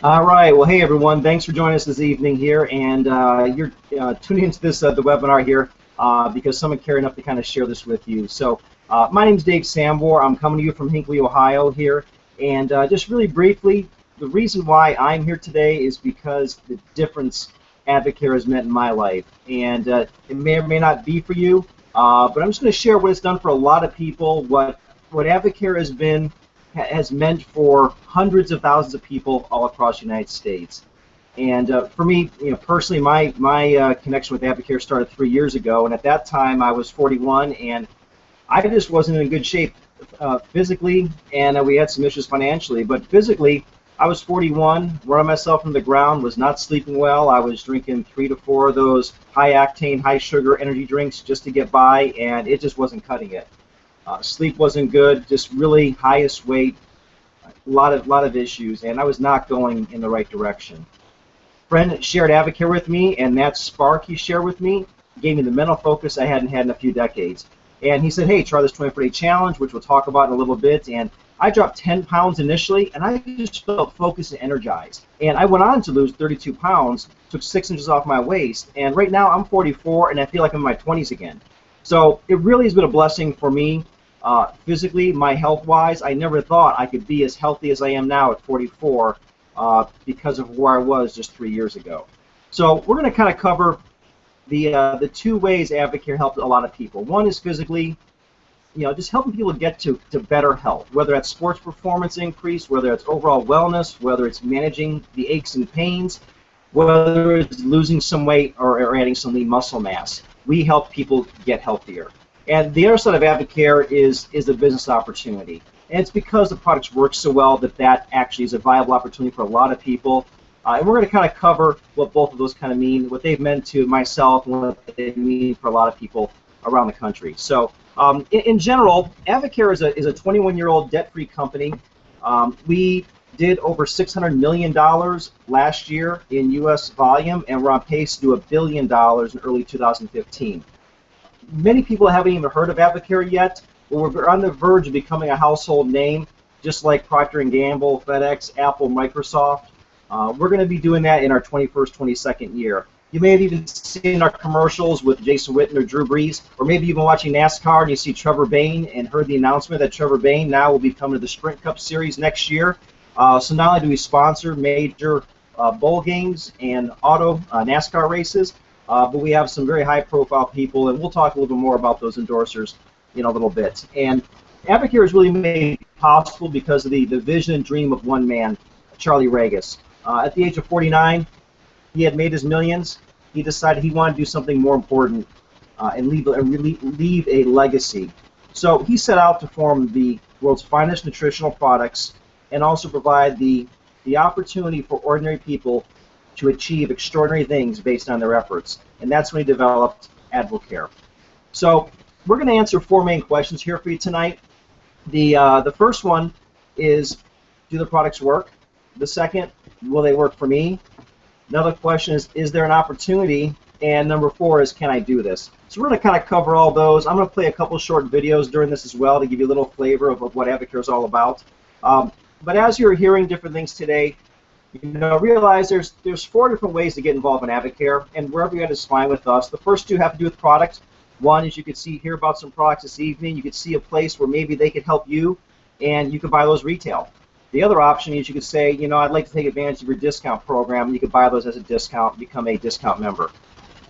All right. Well, hey everyone. Thanks for joining us this evening here, and you're tuning into this the webinar here because someone cared enough to kind of share this with you. So, my name is Dave Sambor. I'm coming to you from Hinckley, Ohio here, and just really briefly, the reason why I'm here today is because the difference Advocare has meant in my life, and it may or may not be for you, but I'm just going to share what it's done for a lot of people, what Advocare has meant for hundreds of thousands of people all across the United States. And for me, personally, my connection with Advocare started 3 years ago, and at that time I was 41, and I just wasn't in good shape physically, and we had some issues financially. But physically, I was 41, running myself from the ground, was not sleeping well. I was drinking 3 to 4 of those high octane, high sugar energy drinks just to get by, and it just wasn't cutting it. Sleep wasn't good, just really highest weight, a lot of issues, and I was not going in the right direction. Friend shared Advocare with me, and that spark he shared with me gave me the mental focus I hadn't had in a few decades. And he said, hey, try this 24-day challenge, which we'll talk about in a little bit. And I dropped 10 pounds initially, and I just felt focused and energized. And I went on to lose 32 pounds, took 6 inches off my waist, and right now I'm 44, and I feel like I'm in my 20s again. So it really has been a blessing for me. Physically, my health-wise, I never thought I could be as healthy as I am now at 44 because of where I was just 3 years ago. So we're going to kind of cover the 2 ways Advocare helped a lot of people. One is physically, just helping people get to better health, whether that's sports performance increase, whether it's overall wellness, whether it's managing the aches and pains, whether it's losing some weight or adding some lean muscle mass. We help people get healthier. And the other side of Advocare is the business opportunity. And it's because the products work so well that actually is a viable opportunity for a lot of people. And we're going to kind of cover what both of those kind of mean, what they've meant to myself, and what they mean for a lot of people around the country. So in general, Advocare is a 21-year-old debt-free company. We did over $600 million last year in U.S. volume, and we're on pace to do $1 billion in early 2015. Many people haven't even heard of Advocare yet, but we're on the verge of becoming a household name, just like Procter & Gamble, FedEx, Apple, Microsoft. We're going to be doing that in our 21st, 22nd year. You may have even seen our commercials with Jason Witten or Drew Brees, or maybe you've been watching NASCAR and you see Trevor Bayne and heard the announcement that Trevor Bayne now will be coming to the Sprint Cup Series next year. So not only do we sponsor major bowl games and auto NASCAR races, but we have some very high-profile people, and we'll talk a little bit more about those endorsers in a little bit. And Advocare is really made possible because of the vision and dream of one man, Charlie Regis. At the age of 49, he had made his millions. He decided he wanted to do something more important and leave a legacy. So he set out to form the world's finest nutritional products and also provide the opportunity for ordinary people to achieve extraordinary things based on their efforts. And that's when he developed Advocare. So we're going to answer 4 main questions here for you tonight. The first one is, do the products work? The second, will they work for me? Another question is there an opportunity? And number 4 is, can I do this? So we're going to kind of cover all those. I'm going to play a couple short videos during this as well to give you a little flavor of what Advocare is all about. But as you're hearing different things today, realize there's 4 different ways to get involved in Advocare, and wherever you're at is fine with us. The first 2 have to do with products. One is you could hear about some products this evening. You could see a place where maybe they could help you, and you could buy those retail. The other option is you could say, I'd like to take advantage of your discount program. You could buy those as a discount, become a discount member.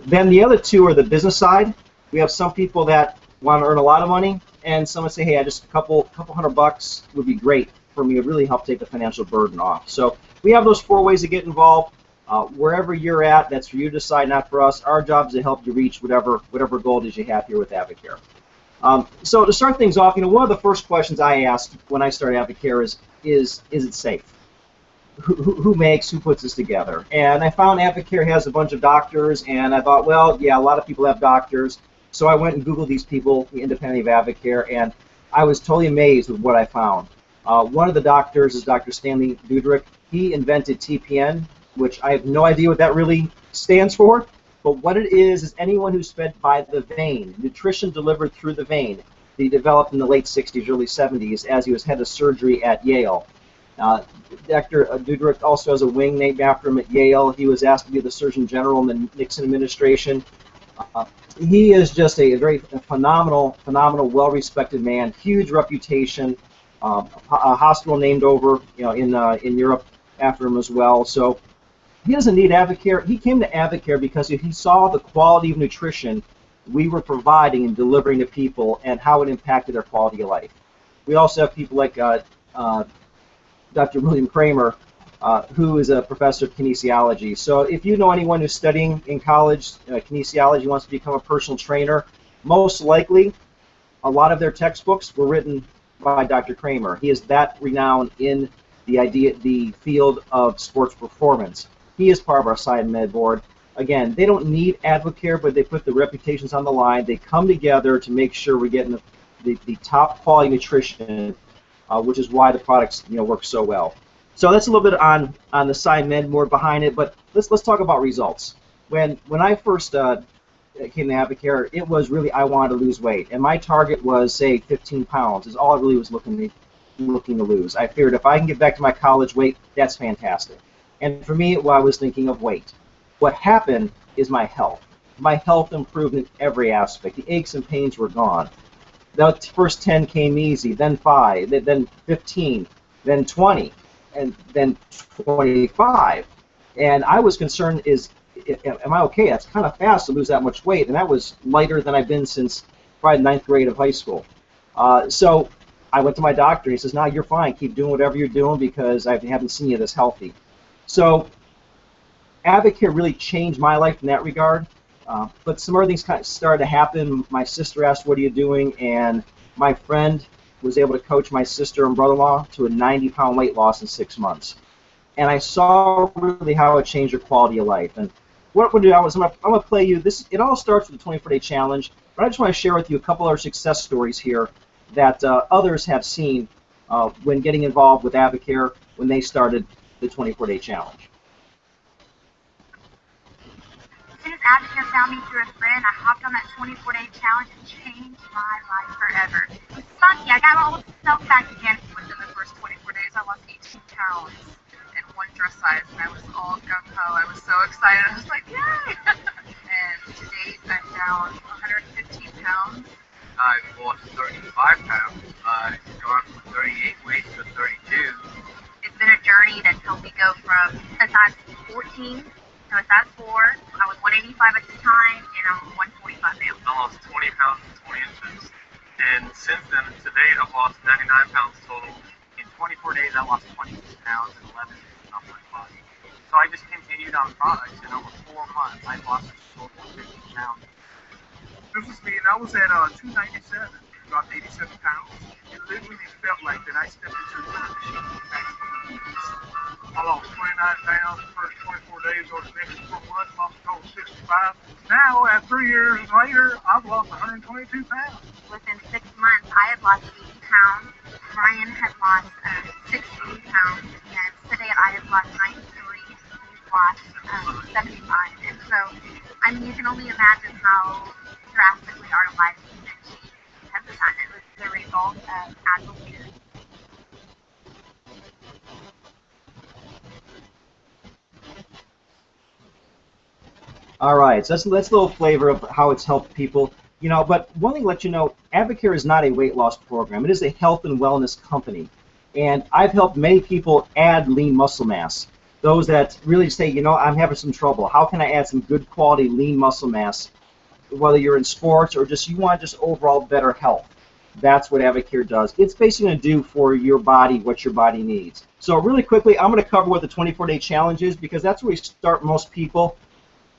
Then the other 2 are the business side. We have some people that want to earn a lot of money, and some would say, hey, just a couple $100 would be great for me. It would really help take the financial burden off. So we have those 4 ways to get involved. Wherever you're at, that's for you to decide, not for us. Our job is to help you reach whatever goal it is you have here with Advocare. So to start things off, one of the first questions I asked when I started Advocare is it safe? Who puts this together? And I found Advocare has a bunch of doctors, and I thought, well, yeah, a lot of people have doctors. So I went and Googled these people, independent of Advocare, and I was totally amazed with what I found. One of the doctors is Dr. Stanley Dudrick. He invented TPN, which I have no idea what that really stands for, but what it is anyone who's fed by the vein, nutrition delivered through the vein. He developed in the late 60s, early 70s as he was head of surgery at Yale. Uh, Dr. Dudrick also has a wing named after him at Yale. He was asked to be the Surgeon General in the Nixon administration. Uh, he is just a very phenomenal, well-respected man, huge reputation. A hospital named over, in Europe after him as well. So he doesn't need Advocare. He came to Advocare because he saw the quality of nutrition we were providing and delivering to people and how it impacted their quality of life. We also have people like Dr. William Kramer, who is a professor of kinesiology. So if you know anyone who's studying in college kinesiology, wants to become a personal trainer, most likely a lot of their textbooks were written by Dr. Kramer. He is that renowned in the field of sports performance. He is part of our SciMed board. Again, they don't need Advocare, but they put the reputations on the line. They come together to make sure we're getting the top quality nutrition, which is why the products work so well. So that's a little bit on the SciMed board behind it. But let's talk about results. When I first came to Advocare, it was really I wanted to lose weight, and my target was say 15 pounds. Is all I really was looking to lose. I figured if I can get back to my college weight, that's fantastic. And for me, I was thinking of weight. What happened is my health. My health improved in every aspect. The aches and pains were gone. The first 10 came easy, then 5, then 15, then 20, and then 25. And I was concerned am I okay? That's kind of fast to lose that much weight, and that was lighter than I've been since probably 9th grade of high school. So I went to my doctor, and he says, no, you're fine. Keep doing whatever you're doing because I haven't seen you this healthy. So Advocare really changed my life in that regard, but some other things kind of started to happen. My sister asked, what are you doing? And my friend was able to coach my sister and brother-in-law to a 90-pound weight loss in 6 months. And I saw really how it changed your quality of life. And what we're doing is I'm going to play you this. It all starts with the 24-day challenge, but I just want to share with you a couple other success stories here that others have seen when getting involved with Advocare when they started the 24-day challenge. As soon as Advocare found me through a friend, I hopped on that 24-day challenge and changed my life forever. It was funky. I got all of myself back again. Within the first 24 days, I lost 18 pounds in one dress size, and I was all gung-ho. I was so excited. I was like, yay! And to date, I'm down 115 pounds. I've lost 35 pounds. I've gone from 38 weight to 32. It's been a journey that's helped me go from a size 14 to a size 4. I was 185 at the time, and I'm 145 now. I lost 20 pounds and 20 inches. And since then, to date, I've lost 99 pounds total. In 24 days, I lost 26 pounds and 11 inches off my body. So I just continued on products. In over 4 months, I lost a total of 15 pounds. This was me, and I was at 297, about 87 pounds. It literally felt like that I stepped into a time machine. I lost 29 pounds the first 24 days, or the next 4 months, lost a total of 65. Now, at 3 years later, I've lost 122 pounds. Within 6 months, I had lost 80 pounds. Ryan had lost 16 pounds, and today I have lost 93. We've lost 75. And so, I mean, you can only imagine how drastically our lives have changed at the time. It was the result of Advocare. All right, so that's a little flavor of how it's helped people. But one thing to let you know, Advocare is not a weight loss program. It is a health and wellness company. And I've helped many people add lean muscle mass. Those that really say, I'm having some trouble. How can I add some good quality lean muscle mass, whether you're in sports or just you want just overall better health? That's what Advocare does. It's basically going to do for your body what your body needs. So really quickly, I'm going to cover what the 24-day challenge is because that's where we start most people.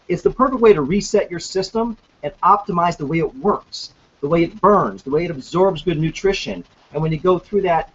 It's the perfect way to reset your system and optimize the way it works, the way it burns, the way it absorbs good nutrition. And when you go through that,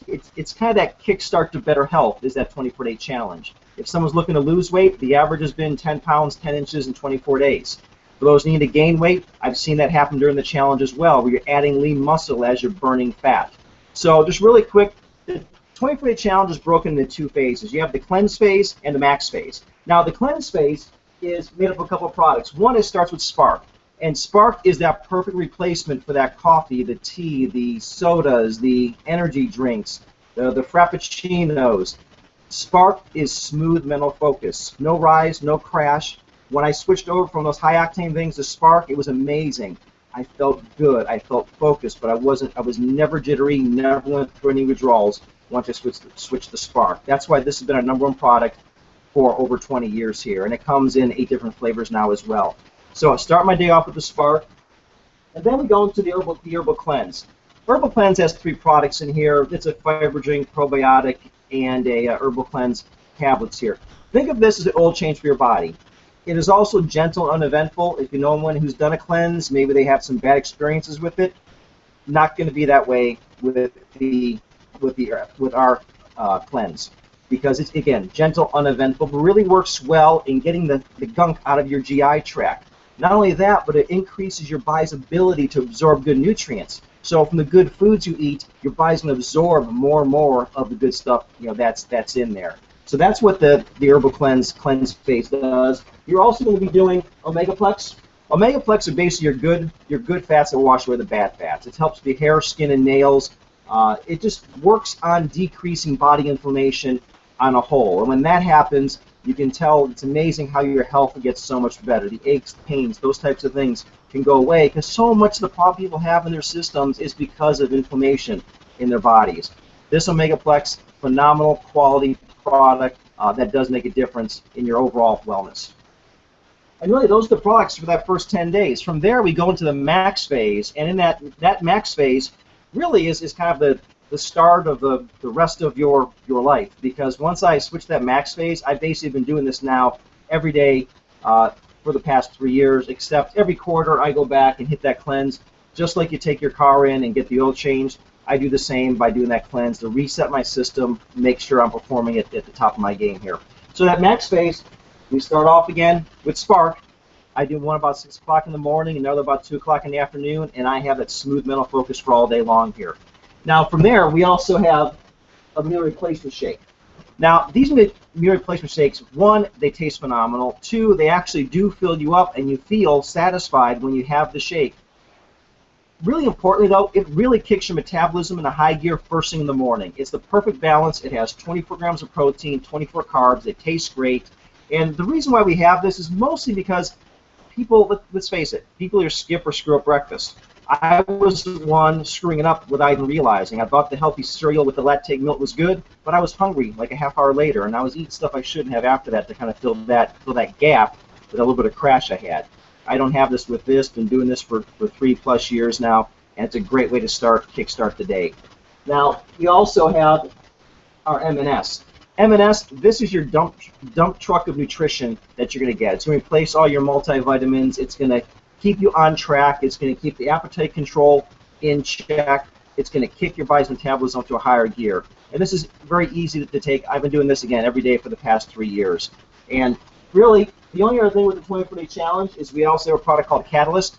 it's kind of that kickstart to better health is that 24-day challenge. If someone's looking to lose weight, the average has been 10 pounds, 10 inches in 24 days. For those needing to gain weight, I've seen that happen during the challenge as well, where you're adding lean muscle as you're burning fat. So just really quick, the 24-day challenge is broken into 2 phases. You have the cleanse phase and the max phase. Now the cleanse phase is made up of a couple of products. One starts with Spark, and Spark is that perfect replacement for that coffee, the tea, the sodas, the energy drinks, the Frappuccinos. Spark is smooth mental focus. No rise, no crash. When I switched over from those high-octane things to Spark, it was amazing. I felt good. I felt focused, but I was never jittery, never went through any withdrawals once I switched to Spark. That's why this has been our #1 product for over 20 years here, and it comes in 8 different flavors now as well. So I start my day off with the Spark, and then we go into the Herbal Cleanse. Herbal Cleanse has 3 products in here. It's a fiber drink, probiotic, and a Herbal Cleanse tablets here. Think of this as an oil change for your body. It is also gentle, uneventful. If you know anyone who's done a cleanse, maybe they have some bad experiences with it. Not going to be that way with our cleanse, because it's, again, gentle, uneventful, but really works well in getting the gunk out of your GI tract. Not only that, but it increases your body's ability to absorb good nutrients. So from the good foods you eat, your body's going to absorb more and more of the good stuff, that's in there. So that's what the Herbal Cleanse phase does. You're also going to be doing Omegaplex. Omegaplex are basically your good fats that wash away the bad fats. It helps with the hair, skin, and nails. It just works on decreasing body inflammation on a whole. And when that happens, you can tell it's amazing how your health gets so much better. The aches, pains, those types of things can go away, because so much of the problem people have in their systems is because of inflammation in their bodies. This Omegaplex, phenomenal quality product that does make a difference in your overall wellness. And really, those are the products for that first 10 days. From there, we go into the max phase, and in that max phase really is kind of the start of the rest of your life, because once I switched that max phase, I've basically been doing this now every day for the past 3 years, except every quarter I go back and hit that cleanse. Just like you take your car in and get the oil changed, I do the same by doing that cleanse to reset my system, make sure I'm performing at the top of my game here. So that max phase, we start off again with Spark. I do one about 6 o'clock in the morning, another about 2 o'clock in the afternoon, and I have that smooth mental focus for all day long here. Now from there, we also have a meal replacement shake. Now these meal replacement shakes, 1, they taste phenomenal. 2, they actually do fill you up and you feel satisfied when you have the shake. Really importantly though, it really kicks your metabolism into high gear first thing in the morning. It's the perfect balance. It has 24 grams of protein, 24 carbs. It tastes great. And the reason why we have this is mostly because people, let's face it, people either skip or screw up breakfast. I was the one screwing it up without even realizing. I thought the healthy cereal with the lactate milk was good, but I was hungry like a half hour later, and I was eating stuff I shouldn't have after that to kind of fill that gap with a little bit of crash I had. I don't have this with this. Been doing this for 3+ years now, and it's a great way to kickstart the day. Now we also have our M&S. M&S, this is your dump truck of nutrition that you're going to get. It's going to replace all your multivitamins. It's going to keep you on track. It's going to keep the appetite control in check. It's going to kick your body's metabolism up to a higher gear. And this is very easy to take. I've been doing this again every day for the past 3 years. And really, the only other thing with the 24-day challenge is we also have a product called Catalyst.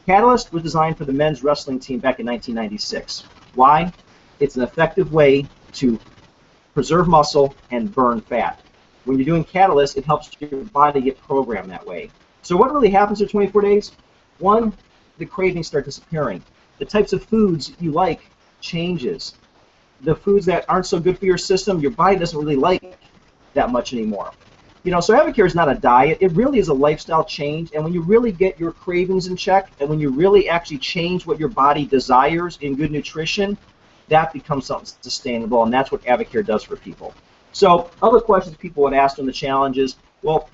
Catalyst was designed for the men's wrestling team back in 1996. Why? It's an effective way to preserve muscle and burn fat. When you're doing Catalyst, it helps your body get programmed that way. So what really happens in 24 days? 1, the cravings start disappearing. The types of foods you like changes. The foods that aren't so good for your system, your body doesn't really like that much anymore. So Avocare is not a diet. It really is a lifestyle change. And when you really get your cravings in check, and when you really actually change what your body desires in good nutrition, that becomes something sustainable, and that's what Avocare does for people. So other questions people would ask on the challenge is, well,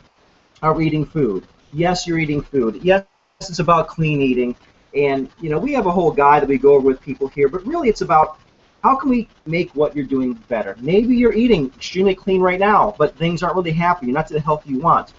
are we eating food? Yes, you're eating food. Yes, it's about clean eating. And, we have a whole guide that we go over with people here, but really it's about how can we make what you're doing better? Maybe you're eating extremely clean right now, but things aren't really happy. You're not to the health you want.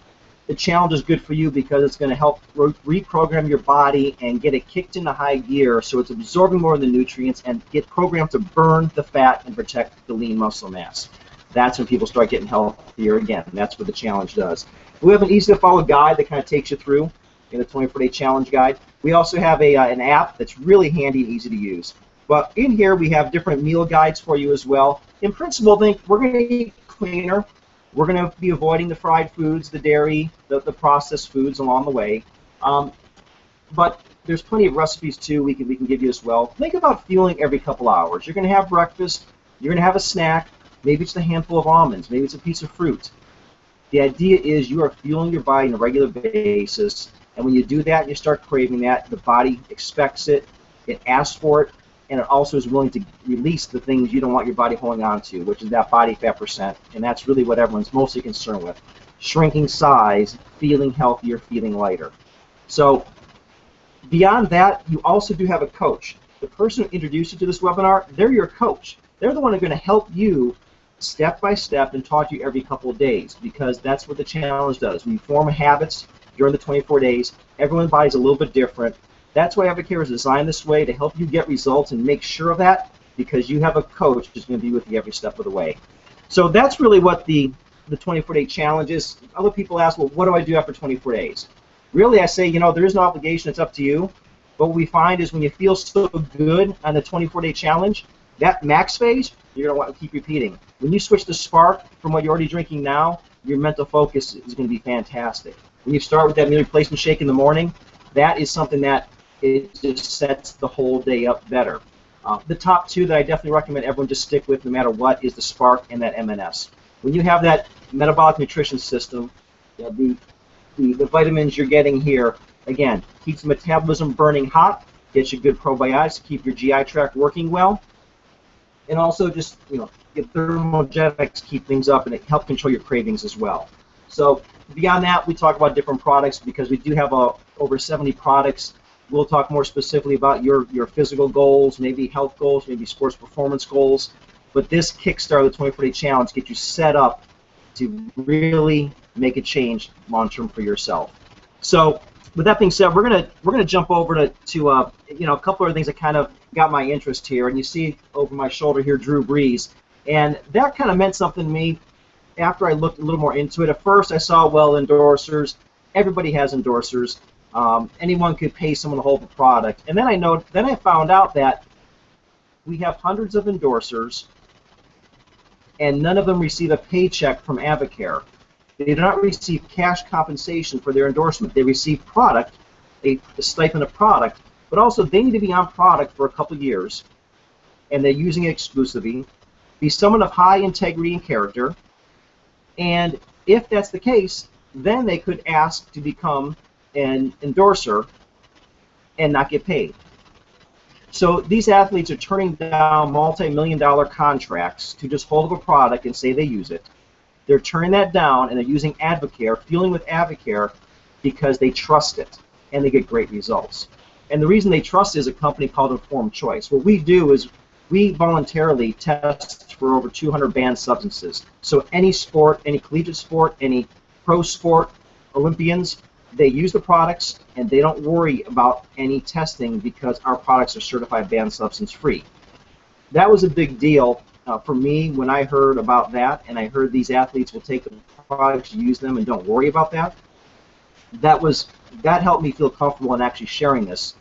The challenge is good for you because it's going to help reprogram your body and get it kicked into high gear so it's absorbing more of the nutrients and get programmed to burn the fat and protect the lean muscle mass. That's when people start getting healthier again. And that's what the challenge does. We have an easy-to-follow guide that kind of takes you through in the 24-day challenge guide. We also have an app that's really handy and easy to use. But in here, we have different meal guides for you as well. In principle, think we're going to eat cleaner. We're going to be avoiding the fried foods, the dairy, the processed foods along the way. But there's plenty of recipes, too, we can give you as well. Think about fueling every couple hours. You're going to have breakfast. You're going to have a snack. Maybe it's a handful of almonds. Maybe it's a piece of fruit. The idea is you are fueling your body on a regular basis, and when you do that, you start craving that. The body expects it, it asks for it, and it also is willing to release the things you don't want your body holding on to, which is that body fat percent, and that's really what everyone's mostly concerned with. Shrinking size, feeling healthier, feeling lighter. So beyond that, you also do have a coach. The person who introduced you to this webinar, they're your coach. They're the one who's going to help you step by step and talk to you every couple of days, because that's what the challenge does. We form habits during the 24 days. Everyone's body is a little bit different. That's why Advocare is designed this way, to help you get results and make sure of that, because you have a coach who's going to be with you every step of the way. So that's really what the 24-day challenge is. Other people ask, well, what do I do after 24 days? Really, I say, there is no obligation. It's up to you. But what we find is when you feel so good on the 24-day challenge, that max phase, you're going to want to keep repeating. When you switch to Spark from what you're already drinking now, your mental focus is going to be fantastic. When you start with that meal replacement shake in the morning, that is something that it just sets the whole day up better. The top two that I definitely recommend everyone just stick with no matter what is the Spark and that MNS. When you have that metabolic nutrition system, the vitamins you're getting here, again, keeps the metabolism burning hot, gets you good probiotics, keep your GI tract working well, and also just, get thermogenics, keep things up, and it helps control your cravings as well. So beyond that, we talk about different products because we do have over 70 products. We'll talk more specifically about your physical goals, maybe health goals, maybe sports performance goals. But this Kickstarter, the 24-day challenge, gets you set up to really make a change long-term for yourself. So with that being said, we're gonna jump over to a couple of things that kind of got my interest here. And you see over my shoulder here, Drew Brees, and that kind of meant something to me after I looked a little more into it. At first, I saw, well, endorsers. Everybody has endorsers. Anyone could pay someone to hold the product. And then I found out that we have hundreds of endorsers, and none of them receive a paycheck from Advocare. They do not receive cash compensation for their endorsement. They receive product, a stipend of product, but also they need to be on product for a couple of years, and they're using it exclusively, be someone of high integrity and character, and if that's the case, then they could ask to become an endorser and not get paid. So these athletes are turning down multi-million-dollar contracts to just hold up a product and say they use it. They're turning that down, and they're using Advocare, fueling with Advocare, because they trust it, and they get great results. And the reason they trust is a company called Informed Choice. What we do is we voluntarily test for over 200 banned substances. So any sport, any collegiate sport, any pro sport, Olympians, they use the products, and they don't worry about any testing because our products are certified banned substance free. That was a big deal for me when I heard about that, and I heard these athletes will take the products, use them, and don't worry about that. That helped me feel comfortable in actually sharing this,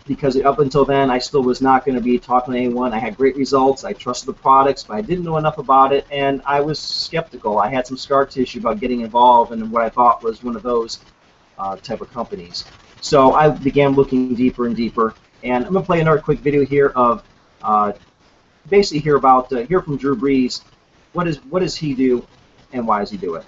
because up until then I still was not going to be talking to anyone. I had great results, I trusted the products, but I didn't know enough about it, and I was skeptical. I had some scar tissue about getting involved in what I thought was one of those type of companies. So I began looking deeper and deeper, and I'm going to play another quick video here of basically hear from Drew Brees. What does he do, and why does he do it?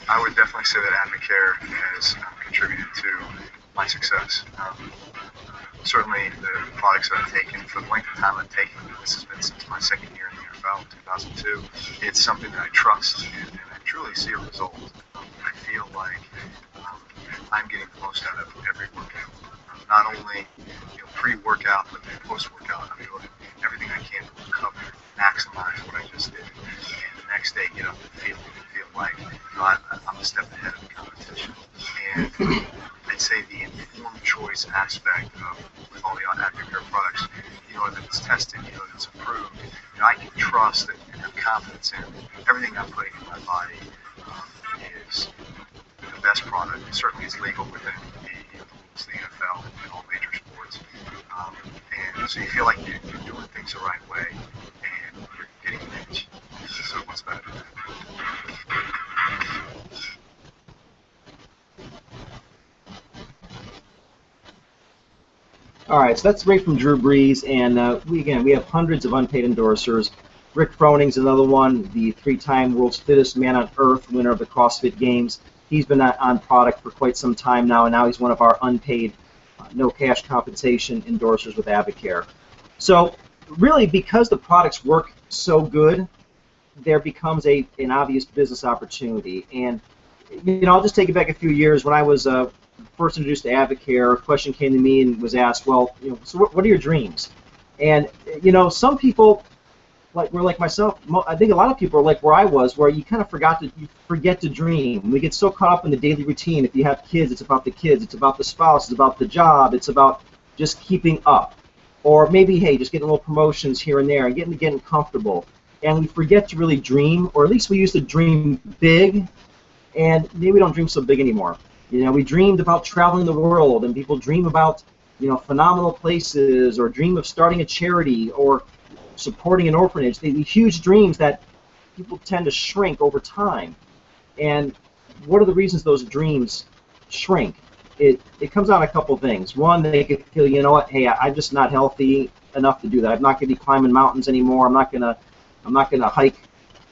I would definitely say that Advocare has contributed to my success. Certainly the products that I've taken, for the length of time I've taken, this has been since my second year in the NFL in 2002, it's something that I trust, and I truly see a result. I feel like I'm getting the most out of every workout. Not only pre-workout, but then post-workout. I'm doing everything I can to recover, maximize what I just did, and the next day get up and feel like I'm a step ahead of the competition. And I'd say the informed choice aspect of with all the Advocare products, that it's tested, that it's approved, I can trust and have confidence in everything I'm putting in my body is the best product. Certainly it's legal within the NFL and all major sports. And so you feel like you're doing things the right way and you're getting an edge. So what's better than that? All right, so that's right from Drew Brees, and we have hundreds of unpaid endorsers. Rick Froning's another one, the three-time world's fittest man on earth, winner of the CrossFit Games. He's been on product for quite some time now, and now he's one of our unpaid, no cash compensation endorsers with Avocare. So really, because the products work so good, there becomes an obvious business opportunity. And I'll just take it back a few years. When I was first introduced to Avocare, a question came to me and was asked, well, so what are your dreams? And some people were like myself. I think a lot of people are like where I was, where you kind of forget to dream. We get so caught up in the daily routine. If you have kids, it's about the kids, it's about the spouse, it's about the job, it's about just keeping up, or maybe hey, just getting little promotions here and there and getting comfortable. And we forget to really dream, or at least we used to dream big, and maybe we don't dream so big anymore. We dreamed about traveling the world, and people dream about, phenomenal places, or dream of starting a charity, or supporting an orphanage. These huge dreams that people tend to shrink over time. And what are the reasons those dreams shrink? It comes down to a couple things. One, they could feel, hey, I'm just not healthy enough to do that. I'm not going to be climbing mountains anymore. I'm not going to hike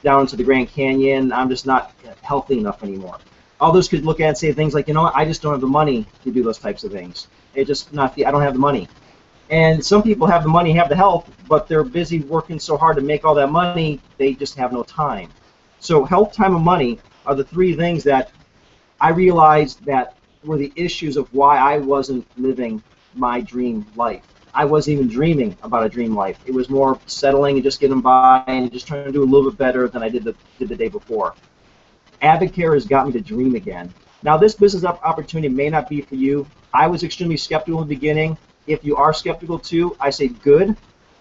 down to the Grand Canyon. I'm just not healthy enough anymore. Others could look at it and say things like, I just don't have the money to do those types of things. I don't have the money. And some people have the money, have the health, but they're busy working so hard to make all that money, they just have no time. So health, time, and money are the three things that I realized that were the issues of why I wasn't living my dream life. I wasn't even dreaming about a dream life. It was more settling and just getting by and just trying to do a little bit better than I did the day before. Avocare has got me to dream again. Now, this business opportunity may not be for you. I was extremely skeptical in the beginning. If you are skeptical too, I say good.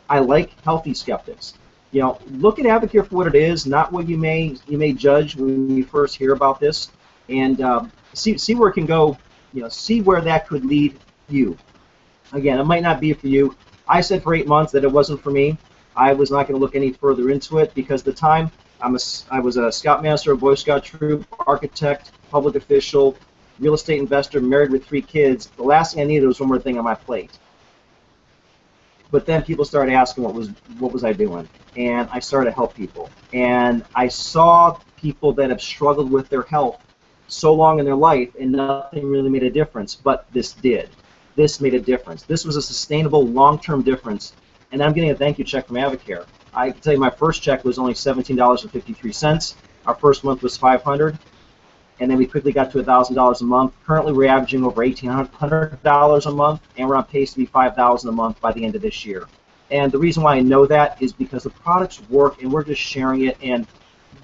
I like healthy skeptics. Look at Avocare for what it is, not what you may judge when you first hear about this, and see where it can go. See where that could lead you. Again, it might not be for you. I said for 8 months that it wasn't for me. I was not going to look any further into it because at the time I was a Scoutmaster, a Boy Scout troop, architect, public official, real estate investor, married with 3 kids. The last thing I needed was one more thing on my plate. But then people started asking what was I doing, and I started to help people. And I saw people that have struggled with their health so long in their life, and nothing really made a difference. But this did. This made a difference. This was a sustainable, long-term difference. And I'm getting a thank you check from Avocare. I can tell you my first check was only $17.53. Our first month was $500. And then we quickly got to $1,000 a month. Currently, we're averaging over $1,800 a month, and we're on pace to be $5,000 a month by the end of this year. And the reason why I know that is because the products work, and we're just sharing it. And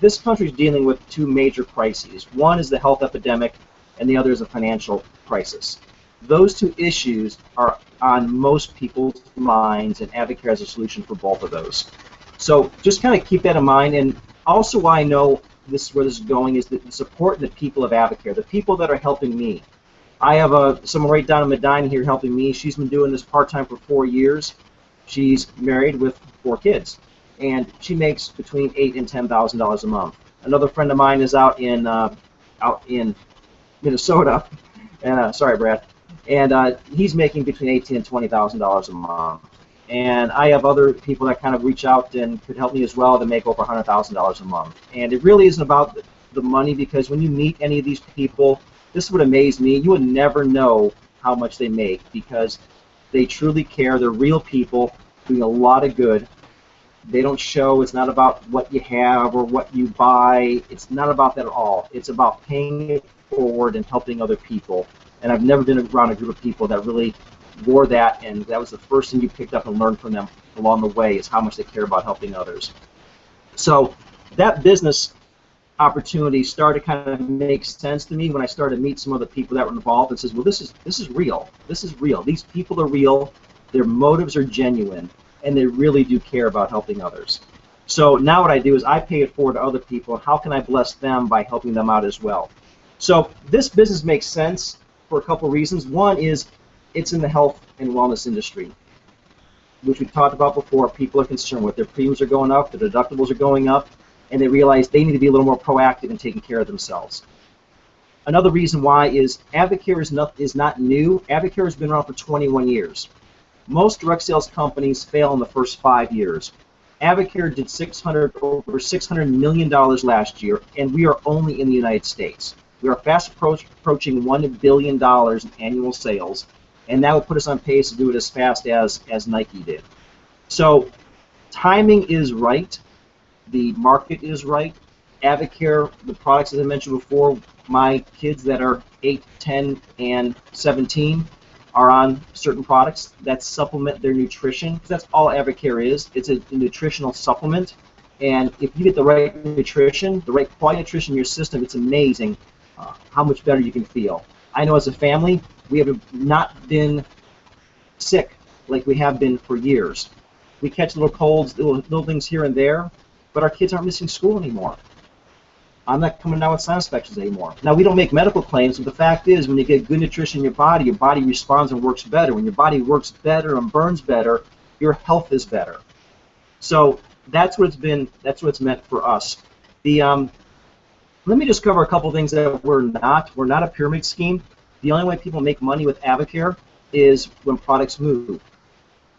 this country is dealing with 2 major crises. One is the health epidemic, and the other is a financial crisis. Those 2 issues are on most people's minds, and Avocare has a solution for both of those. So just kind of keep that in mind. And also why I know where this is going is the support and the people of Avocare, the people that are helping me. I have someone right down in Medina here helping me. She's been doing this part-time for 4 years. She's married with 4 kids, and she makes between $8,000 and $10,000 a month. Another friend of mine is out in Minnesota, and sorry, Brad, and he's making between $18,000 and $20,000 a month. And I have other people that kind of reach out and could help me as well to make over $100,000 a month. And it really isn't about the money, because when you meet any of these people, this would amaze me. You would never know how much they make because they truly care. They're real people doing a lot of good. They don't show. It's not about what you have or what you buy. It's not about that at all. It's about paying it forward and helping other people. And I've never been around a group of people that really wore that, and that was the first thing you picked up and learned from them along the way, is how much they care about helping others. So that business opportunity started to kind of make sense to me when I started to meet some of the people that were involved, and says, well, this is real. This is real. These people are real. Their motives are genuine, and they really do care about helping others. So now what I do is I pay it forward to other people. How can I bless them by helping them out as well? So this business makes sense for a couple reasons. One is it's in the health and wellness industry, which we've talked about before. People are concerned with their premiums are going up, their deductibles are going up, and they realize they need to be a little more proactive in taking care of themselves. Another reason why is Avocare is not new. Avocare has been around for 21 years. Most direct sales companies fail in the first 5 years. Avocare did over $600 million last year, and we are only in the United States. We are fast approaching $1 billion in annual sales, and that would put us on pace to do it as fast as Nike did. So timing is right. The market is right. Avocare, the products as I mentioned before, my kids that are 8, 10, and 17 are on certain products that supplement their nutrition. That's all Avocare is. It's a nutritional supplement. And if you get the right nutrition, the right quality nutrition in your system, it's amazing how much better you can feel. I know as a family, we have not been sick like we have been for years. We catch little colds, little things here and there, but our kids aren't missing school anymore. I'm not coming down with sinus infections anymore. Now, we don't make medical claims, but the fact is, when you get good nutrition in your body responds and works better. When your body works better and burns better, your health is better. So that's what it's been. That's what it's meant for us. Let me just cover a couple things that we're not. We're not a pyramid scheme. The only way people make money with Avocare is when products move.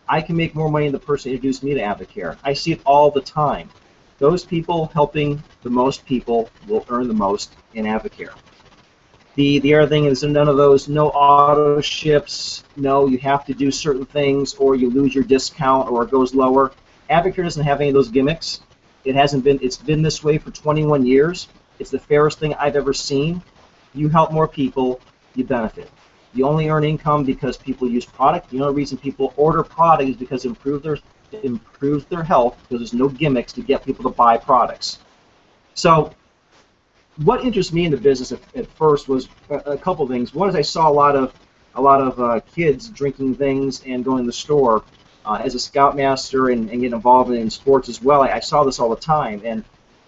I can make more money than the person who introduced me to Avocare. I see it all the time. Those people helping the most people will earn the most in Avocare. The other thing is none of those, no auto ships, no you have to do certain things or you lose your discount or it goes lower. Avocare doesn't have any of those gimmicks. It's been this way for 21 years. It's the fairest thing I've ever seen. You help more people, you benefit. You only earn income because people use product. The only reason people order product is because it improves their health, because there's no gimmicks to get people to buy products. So what interests me in the business at first was a couple things. One is I saw a lot of kids drinking things and going to the store. As a scoutmaster and get involved in sports as well, I saw this all the time. And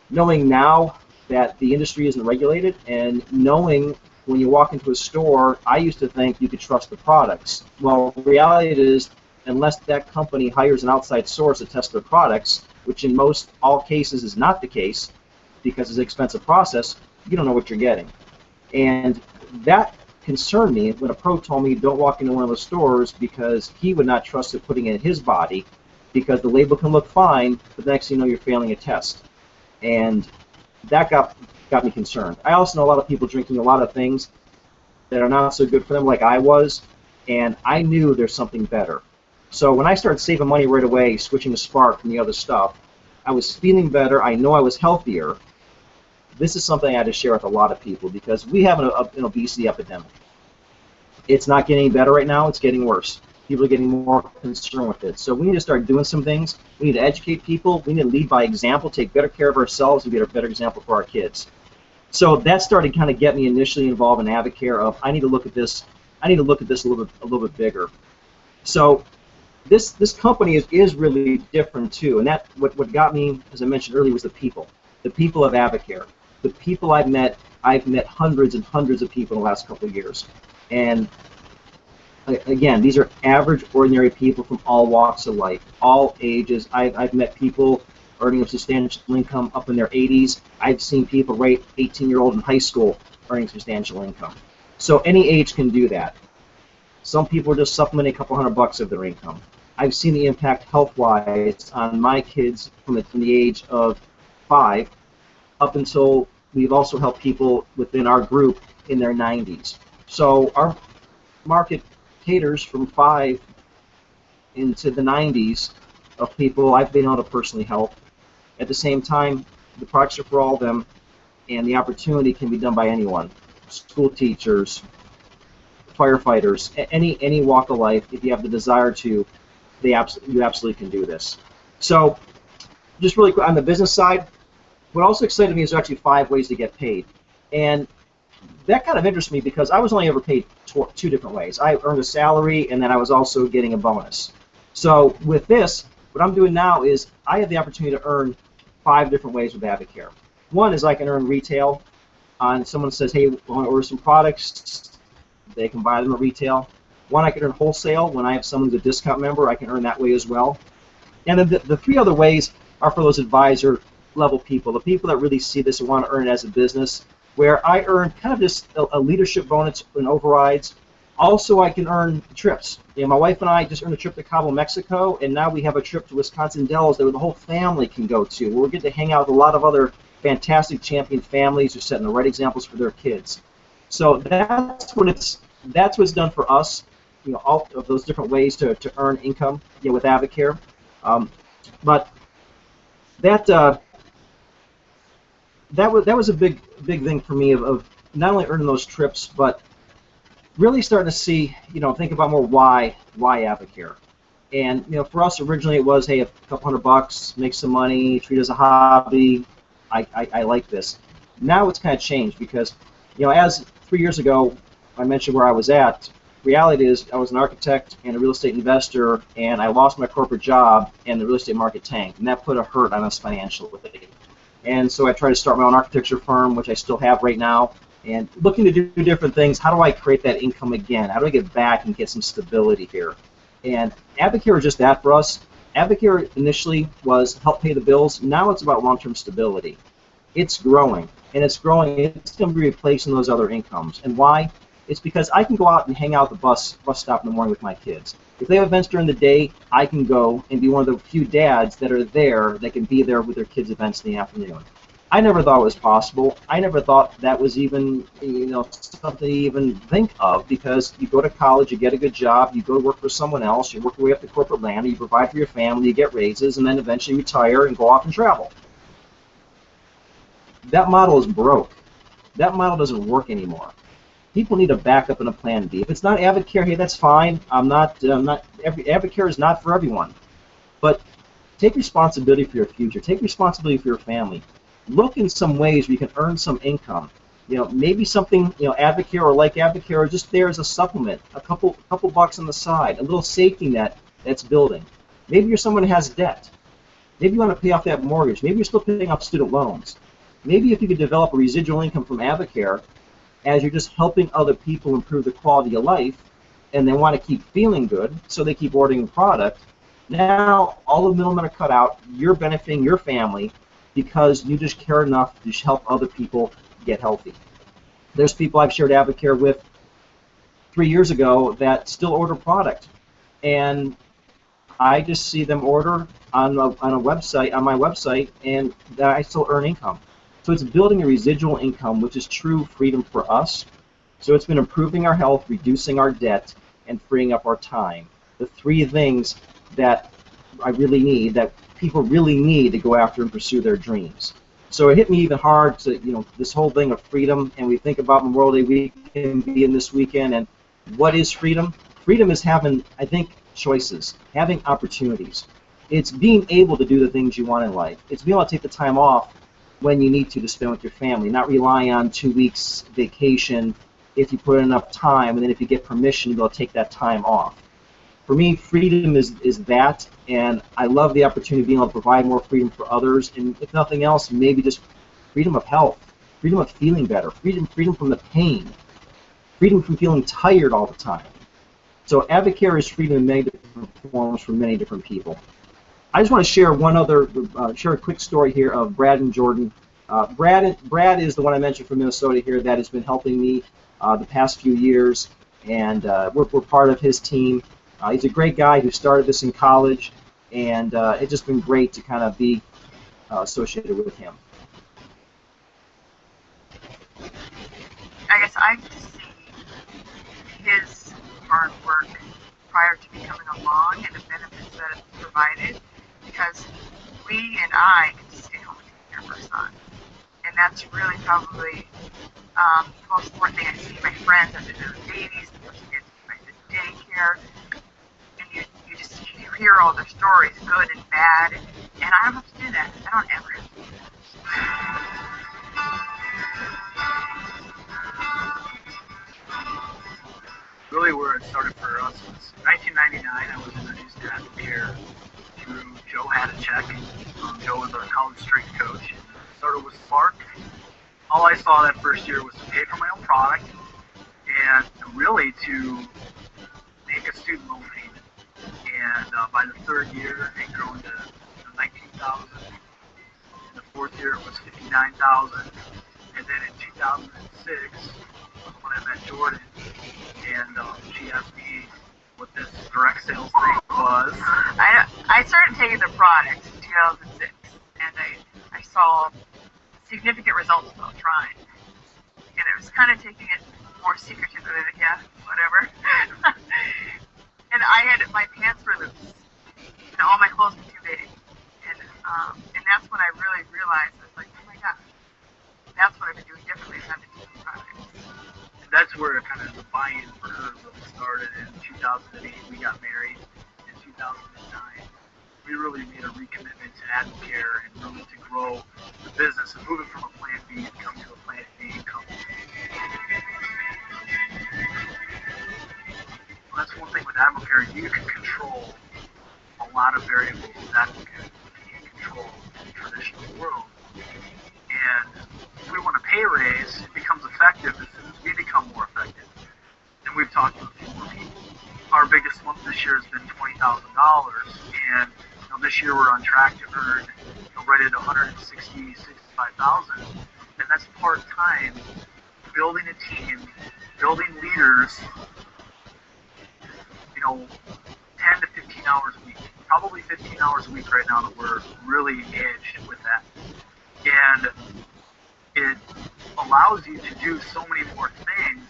knowing now that the industry isn't regulated, and knowing when you walk into a store, I used to think you could trust the products. Well, the reality is, unless that company hires an outside source to test their products, which in all cases is not the case because it's an expensive process, you don't know what you're getting. And that concerned me when a pro told me don't walk into one of the stores because he would not trust it putting it in his body because the label can look fine, but the next thing you know you're failing a test. And that got me concerned. I also know a lot of people drinking a lot of things that are not so good for them like I was, and I knew there's something better. So when I started saving money right away, switching to Spark and the other stuff, I was feeling better. I know I was healthier. This is something I had to share with a lot of people because we have an obesity epidemic. It's not getting better right now. It's getting worse. People are getting more concerned with it. So we need to start doing some things. We need to educate people. We need to lead by example, take better care of ourselves, and be a better example for our kids. So that started kind of get me initially involved in Avocare. I need to look at this. I need to look at this a little bit bigger. So this company is really different too, and that what got me, as I mentioned earlier, was the people of Avocare. The people I've met hundreds and hundreds of people in the last couple of years, and again, these are average, ordinary people from all walks of life, all ages. I've met people earning a substantial income up in their 80s. I've seen people rate 18-year-old in high school earning substantial income. So any age can do that. Some people are just supplementing a couple $100 of their income. I've seen the impact health-wise on my kids from the age of 5 up until we've also helped people within our group in their 90s. So our market caters from 5 into the 90s of people I've been able to personally help. At the same time, the products are for all of them, and the opportunity can be done by anyone. School teachers, firefighters, any walk of life. If you have the desire to, you absolutely can do this. So just really quick on the business side, what also excited me is actually 5 ways to get paid. And that kind of interests me because I was only ever paid 2 different ways. I earned a salary, and then I was also getting a bonus. So with this, what I'm doing now is I have the opportunity to earn 5 different ways with Avocare. One is I can earn retail. On someone says, hey, I want to order some products, they can buy them at retail. One, I can earn wholesale. When I have someone who's a discount member, I can earn that way as well. And then the 3 other ways are for those advisor level people, the people that really see this and want to earn it as a business, where I earn kind of just a leadership bonus and overrides. Also, I can earn trips. My wife and I just earned a trip to Cabo, Mexico, and now we have a trip to Wisconsin Dells that the whole family can go to. We'll get to hang out with a lot of other fantastic champion families who are setting the right examples for their kids. So that's what's done for us. All of those different ways to earn income, with Avocare. But that was a big thing for me of not only earning those trips, but really starting to see, think about more why Avocare. And for us originally it was, hey, a couple $100, make some money, treat it as a hobby. I like this. Now it's kind of changed because, as 3 years ago I mentioned where I was at. Reality is I was an architect and a real estate investor, and I lost my corporate job, and the real estate market tanked, and that put a hurt on us financially. And so I tried to start my own architecture firm, which I still have right now, and looking to do different things. How do I create that income again? How do I get back and get some stability here? And Avocare is just that for us. Avocare initially was help pay the bills. Now it's about long-term stability. It's growing, and it's growing. It's going to be replacing those other incomes. And why? It's because I can go out and hang out at the bus stop in the morning with my kids. If they have events during the day, I can go and be one of the few dads that are there that can be there with their kids' events in the afternoon. I never thought it was possible. I never thought that was even, something to even think of, because you go to college, you get a good job, you go to work for someone else, you work your way up the corporate ladder, you provide for your family, you get raises, and then eventually retire and go off and travel. That model is broke. That model doesn't work anymore. People need a backup and a plan B. If it's not Avocare, hey, that's fine. Avocare is not for everyone. But take responsibility for your future. Take responsibility for your family. Look in some ways where you can earn some income. Maybe something, Avocare or like Avocare, just there as a supplement, a couple bucks on the side, a little safety net that's building. Maybe you're someone who has debt. Maybe you want to pay off that mortgage. Maybe you're still paying off student loans. Maybe if you could develop a residual income from Avocare, as you're just helping other people improve the quality of life, and they want to keep feeling good, so they keep ordering the product. Now all the middlemen are cut out. You're benefiting your family because you just care enough to help other people get healthy. There's people I've shared Avocare with 3 years ago that still order product, and I just see them order on my website, and I still earn income. So it's building a residual income, which is true freedom for us. So it's been improving our health, reducing our debt, and freeing up our time. The three things that I really need, that people really need to go after and pursue their dreams. So it hit me even hard to, this whole thing of freedom, and we think about Memorial Day weekend being this weekend, and what is freedom? Freedom is having, I think, choices, having opportunities. It's being able to do the things you want in life. It's being able to take the time off when you need to spend with your family, not rely on 2 weeks vacation if you put in enough time, and then if you get permission, you'll take that time off. For me, freedom is that, and I love the opportunity of being able to provide more freedom for others, and if nothing else, maybe just freedom of health, freedom of feeling better, freedom from the pain, freedom from feeling tired all the time. So Avocare is freedom in many different forms for many different people. I just want to share share a quick story here of Brad and Jordan. Brad is the one I mentioned from Minnesota here that has been helping me the past few years, and we're part of his team. He's a great guy who started this in college, and it's just been great to kind of be associated with him. I guess I see his hard work prior to me coming along and the benefits that it's provided, because we and I get to stay home and take care of our son. And that's really probably the most important thing. I see my friends after their babies, they get to daycare, and you hear all their stories, good and bad, and I don't have to do that. I don't ever have to do that. Really where it started for us was 1999. I was introduced to Avocare through Joe Hadachek. Joe was our college strength coach. Started with Spark. All I saw that first year was to pay for my own product and really to make a student loan payment. And by the third year, it grew into $19,000. In the fourth year, it was $59,000. And then in 2006, when when I met Jordan, and she asked me what this direct sales thing was. I started taking the product in 2006, and I saw significant results while trying. And it was kind of taking it more secretive, like, yeah, whatever. And my pants were loose, and all my clothes were too big. And that's when I really realized, I was like, oh my gosh, that's what I've been doing differently is I've been taking products. And that's where kind of the buy-in for her really started. In 2008, we got married. In 2009, we really made a recommitment to AdvoCare and really to grow the business and move it from a Plan B and come to a Plan A company. Well, that's one thing with AdvoCare, you can control a lot of variables with AdvoCare. You can control the traditional world. And if we want a pay raise, it becomes effective as soon as we become more effective. And we've talked to a few more people. Our biggest month this year has been $20,000, and this year we're on track to earn right at $165,000, and that's part-time, building a team, building leaders, 10 to 15 hours a week, probably 15 hours a week right now that we're really engaged with that. And it allows you to do so many more things,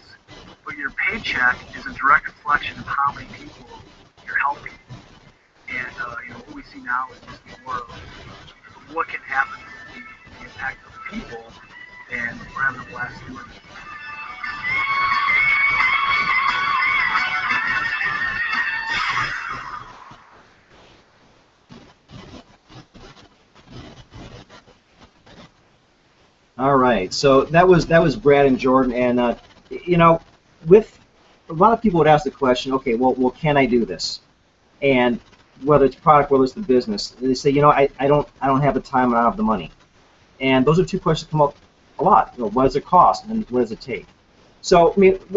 but your paycheck is a direct reflection of how many people you're helping. And what we see now is just more of what can happen with the impact of people, and we're having a blast doing it. All right, so that was Brad and Jordan, and with a lot of people would ask the question, okay, well, can I do this? And whether it's product, whether it's the business, they say, I don't have the time, and I don't have the money. And those are two questions that come up a lot. What does it cost, and what does it take? So,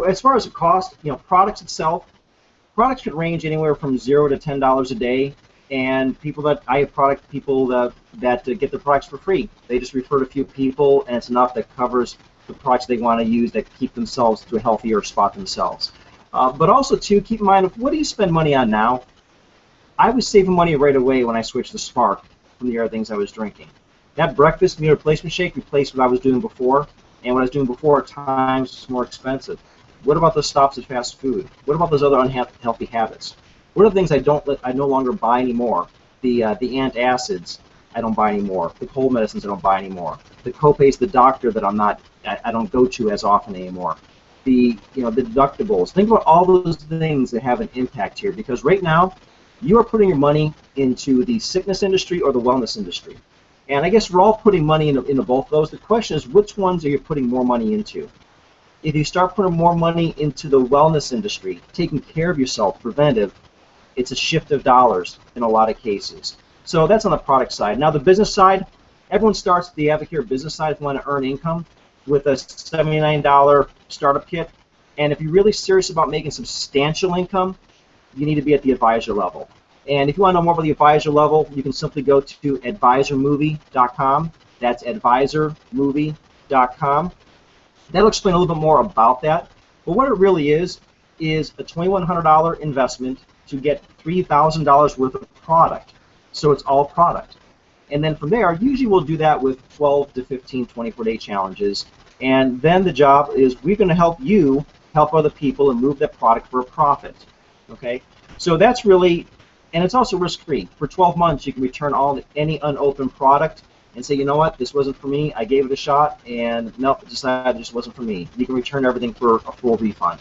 as far as the cost, products itself, products could range anywhere from $0 to $10 a day. And I have people that get the products for free. They just refer to a few people, and it's enough that covers the products they want to use that keep themselves to a healthier spot themselves. But also, too, keep in mind, what do you spend money on now? I was saving money right away when I switched to Spark from the other things I was drinking. That breakfast meal replacement shake replaced what I was doing before, and what I was doing before at times was more expensive. What about the stops at fast food? What about those other unhealthy habits? What are the things I no longer buy anymore? The antacids I don't buy anymore. The cold medicines I don't buy anymore. The copays, the doctor that I don't go to as often anymore. The deductibles. Think about all those things that have an impact here, because right now you are putting your money into the sickness industry or the wellness industry. And I guess we're all putting money into both those. The question is, which ones are you putting more money into? If you start putting more money into the wellness industry, taking care of yourself, preventive, it's a shift of dollars in a lot of cases. So that's on the product side. Now the business side, everyone starts the AdvoCare business side if you want to earn income with a $79 startup kit. And if you're really serious about making substantial income, you need to be at the advisor level. And if you want to know more about the advisor level, you can simply go to advisormovie.com. That's advisormovie.com. That'll explain a little bit more about that. But what it really is a $2,100 investment to get $3,000 worth of product. So it's all product. And then from there, usually we'll do that with 12 to 15 24-day challenges. And then the job is we're going to help you help other people and move that product for a profit. Okay? So that's really, and it's also risk-free. For 12 months, you can return any unopened product and say, you know what, this wasn't for me, I gave it a shot, and nope, it just wasn't for me. You can return everything for a full refund.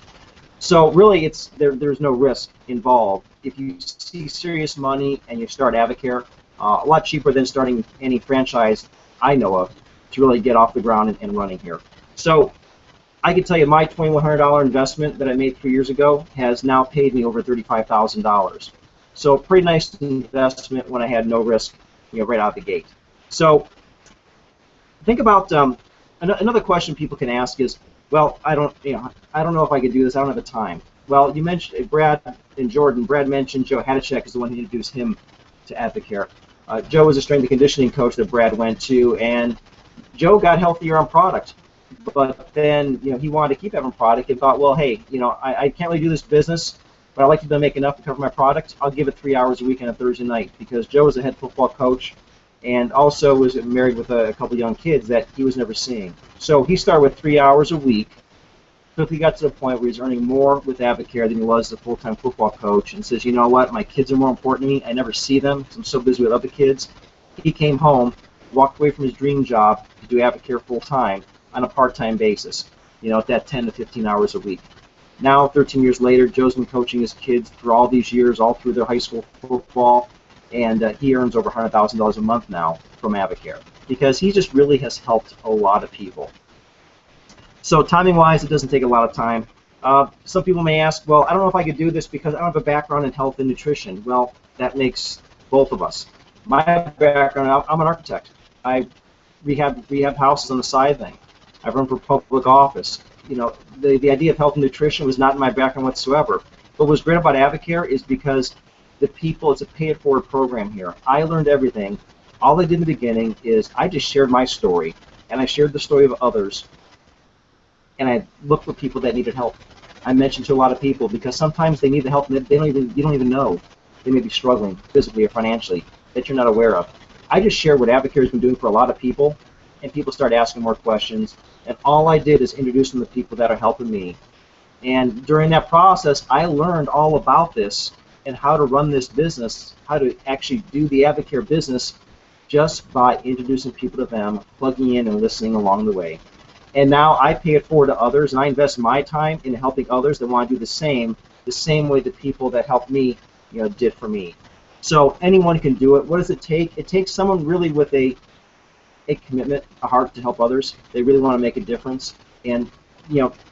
So really, there's no risk involved. If you see serious money and you start AdvoCare, a lot cheaper than starting any franchise I know of to really get off the ground and running here. So I can tell you my $2,100 investment that I made 3 years ago has now paid me over $35,000. So pretty nice investment when I had no risk, right out of the gate. So think about another question people can ask is, well, I don't know if I could do this. I don't have the time. Well, you mentioned Brad and Jordan. Brad mentioned Joe Hadachek is the one who introduced him to AdvoCare. Joe was a strength and conditioning coach that Brad went to, and Joe got healthier on product. But then, he wanted to keep having product and thought, well, hey, I can't really do this business, but I like to make enough to cover my product. I'll give it 3 hours a week on a Thursday night, because Joe was a head football coach and also was married with a couple young kids that he was never seeing. So he started with 3 hours a week. Quickly got to the point where he's earning more with Avocare than he was as a full-time football coach, and says, you know what, my kids are more important to me. I never see them because I'm so busy with other kids. He came home, walked away from his dream job to do Avocare full-time on a part-time basis, at that 10 to 15 hours a week. Now, 13 years later, Joe's been coaching his kids through all these years, all through their high school football, and he earns over $100,000 a month now from Avocare, because he just really has helped a lot of people. So timing-wise, it doesn't take a lot of time. Some people may ask, well, I don't know if I could do this because I don't have a background in health and nutrition. Well, that makes both of us. My background, I'm an architect. I rehab houses on the side thing. I've run for public office. The idea of health and nutrition was not in my background whatsoever. But what's great about Avocare is because the people, it's a pay-it-forward program here. I learned everything. All I did in the beginning is I just shared my story, and I shared the story of others, and I looked for people that needed help. I mentioned to a lot of people because sometimes they need the help and you don't even know. They may be struggling physically or financially that you're not aware of. I just shared what Avocare has been doing for a lot of people, and people start asking more questions, and all I did is introduce them to people that are helping me. And during that process, I learned all about this and how to run this business, how to actually do the Avocare business just by introducing people to them, plugging in and listening along the way. And now I pay it forward to others, and I invest my time in helping others that want to do the same way the people that helped me, did for me. So anyone can do it. What does it take? It takes someone really with a commitment, a heart to help others. They really want to make a difference. And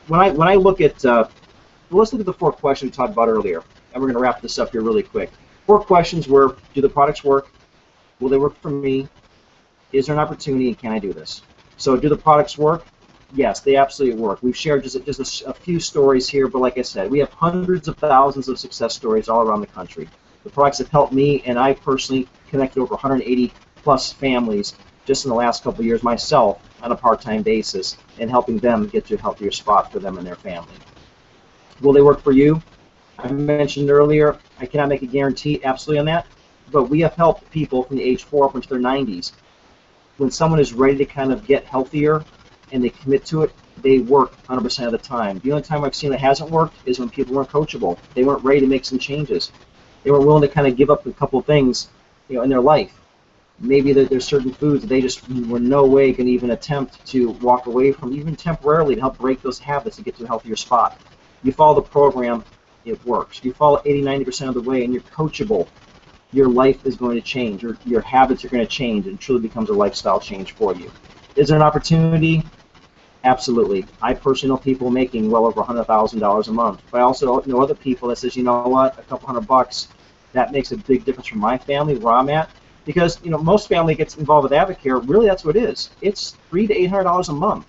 when I look at, let's look at the 4 questions we talked about earlier, and we're going to wrap this up here really quick. 4 questions were: do the products work? Will they work for me? Is there an opportunity, and can I do this? So do the products work? Yes, they absolutely work. We've shared just a few stories here, but like I said, we have hundreds of thousands of success stories all around the country. The products have helped me, and I personally connected over 180 plus families just in the last couple of years myself on a part-time basis, and helping them get to a healthier spot for them and their family. Will they work for you? I mentioned earlier, I cannot make a guarantee absolutely on that, but we have helped people from the age 4 up into their 90s. When someone is ready to kind of get healthier and they commit to it, they work 100% of the time. The only time I've seen it hasn't worked is when people weren't coachable. They weren't ready to make some changes. They weren't willing to kind of give up a couple things, in their life. Maybe there's certain foods that they just were no way going to even attempt to walk away from, even temporarily, to help break those habits to get to a healthier spot. You follow the program, it works. You follow 80-90% of the way, and you're coachable. Your life is going to change. Your habits are going to change, and it truly becomes a lifestyle change for you. Is there an opportunity? Absolutely. I personally know people making well over $100,000 a month. But I also know other people that says, you know what, a couple $100, that makes a big difference for my family, where I'm at. Because most family gets involved with Avocare. Really, that's what it is. It's $300 to $800 a month.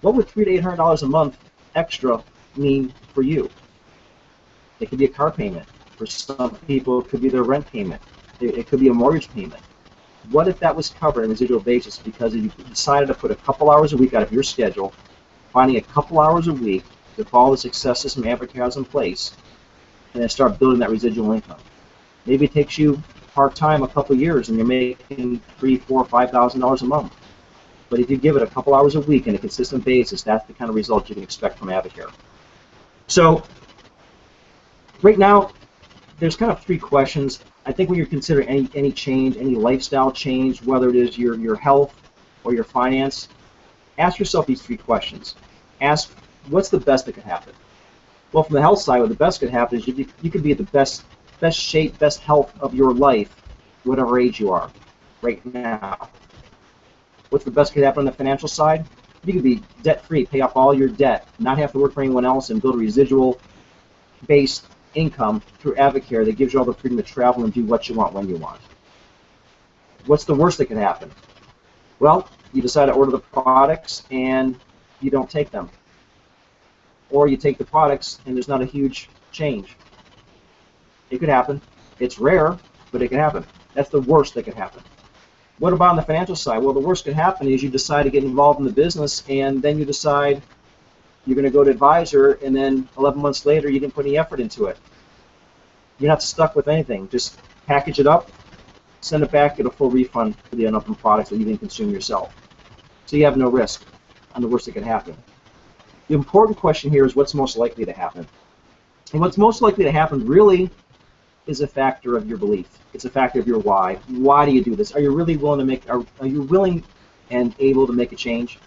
What would $300 to $800 a month extra mean for you? It could be a car payment. For some people, it could be their rent payment. It could be a mortgage payment. What if that was covered on a residual basis because you decided to put a couple hours a week out of your schedule, finding a couple hours a week to follow the success system Avocare has in place, and then start building that residual income? Maybe it takes you part-time a couple years and you're making $3,000, $4,000, $5,000 a month. But if you give it a couple hours a week on a consistent basis, that's the kind of result you can expect from Avocare. So right now, there's kind of 3 questions. I think when you're considering any change, any lifestyle change, whether it is your health or your finance, ask yourself these 3 questions. Ask, what's the best that could happen? Well, from the health side, what the best could happen is you could be at the best shape, best health of your life, whatever age you are right now. What's the best that could happen on the financial side? You could be debt-free, pay off all your debt, not have to work for anyone else, and build a residual-based income through Avocare that gives you all the freedom to travel and do what you want when you want. What's the worst that could happen? Well, you decide to order the products and you don't take them. Or you take the products and there's not a huge change. It could happen. It's rare, but it can happen. That's the worst that could happen. What about on the financial side? Well, the worst could happen is you decide to get involved in the business, and then you decide you're going to go to advisor, and then 11 months later you didn't put any effort into it. You're not stuck with anything. Just package it up, send it back, get a full refund for the unopened products that you didn't consume yourself. So you have no risk on the worst that could happen. The important question here is what's most likely to happen. And what's most likely to happen really is a factor of your belief. It's a factor of your why. Why do you do this? Are you really willing to make, are you willing and able to make a change?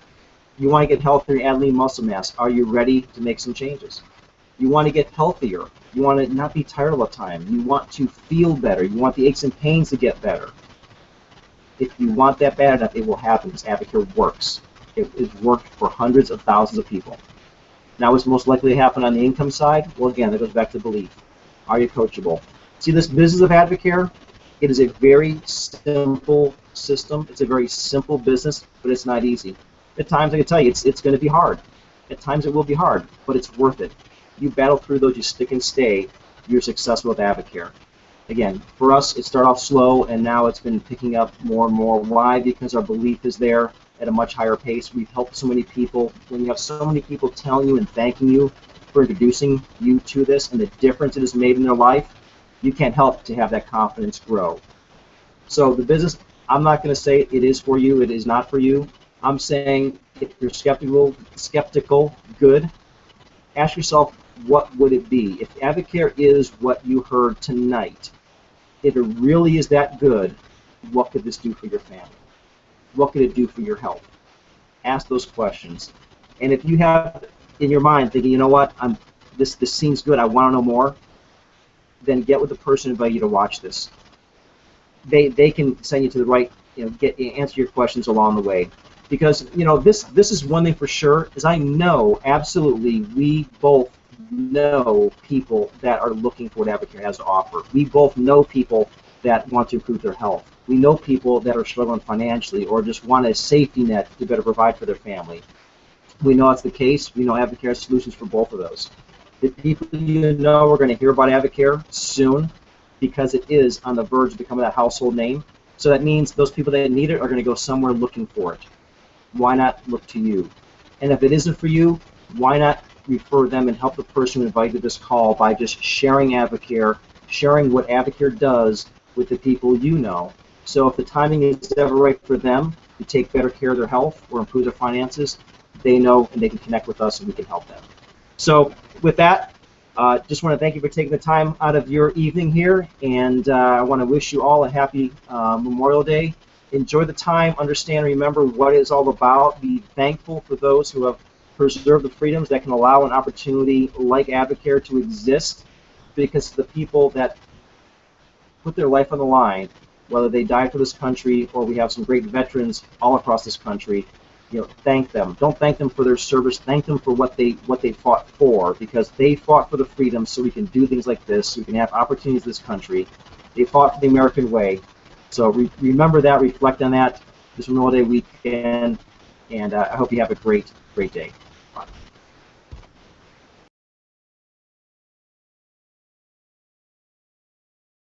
You want to get healthier, add lean muscle mass. Are you ready to make some changes? You want to get healthier. You want to not be tired all the time. You want to feel better. You want the aches and pains to get better. If you want that bad enough, it will happen because Advocare works. It's worked for hundreds of thousands of people. Now, what's most likely to happen on the income side? Well, again, that goes back to belief. Are you coachable? See, this business of Advocare, it is a very simple system. It's a very simple business, but it's not easy. At times, I can tell you, it's going to be hard. At times, it will be hard, but it's worth it. You battle through those, you stick and stay, you're successful with Advocare. Again, for us, it started off slow, and now it's been picking up more and more. Why? Because our belief is there at a much higher pace. We've helped so many people. When you have so many people telling you and thanking you for introducing you to this and the difference it has made in their life, you can't help to have that confidence grow. So the business, I'm not going to say it is for you, it is not for you. I'm saying if you're skeptical, good. Ask yourself, what would it be? If Advocare is what you heard tonight, if it really is that good, what could this do for your family? What could it do for your health? Ask those questions. And if you have in your mind thinking, you know what, this seems good, I want to know more, then get with the person who invited you to watch this. They can send you to the right, answer your questions along the way. Because this is one thing for sure, is I know absolutely we both know people that are looking for what Advocare has to offer. We both know people that want to improve their health. We know people that are struggling financially or just want a safety net to better provide for their family. We know it's the case. We know Advocare has solutions for both of those. The people you know are going to hear about Advocare soon because it is on the verge of becoming that household name. So that means those people that need it are going to go somewhere looking for it. Why not look to you? And if it isn't for you, why not refer them and help the person who invited this call by just sharing Advocare, sharing what Advocare does with the people you know. So if the timing is ever right for them to take better care of their health or improve their finances, they know and they can connect with us and we can help them. So with that, just want to thank you for taking the time out of your evening here, and I want to wish you all a happy Memorial Day. Enjoy the time, understand, remember what it's all about. Be thankful for those who have preserved the freedoms that can allow an opportunity like Advocare to exist, because the people that put their life on the line, whether they die for this country or we have some great veterans all across this country, thank them. Don't thank them for their service. Thank them for what they fought for, because they fought for the freedom so we can do things like this, so we can have opportunities in this country. They fought for the American way. So remember that, reflect on that this Memorial Day weekend, and I hope you have a great day.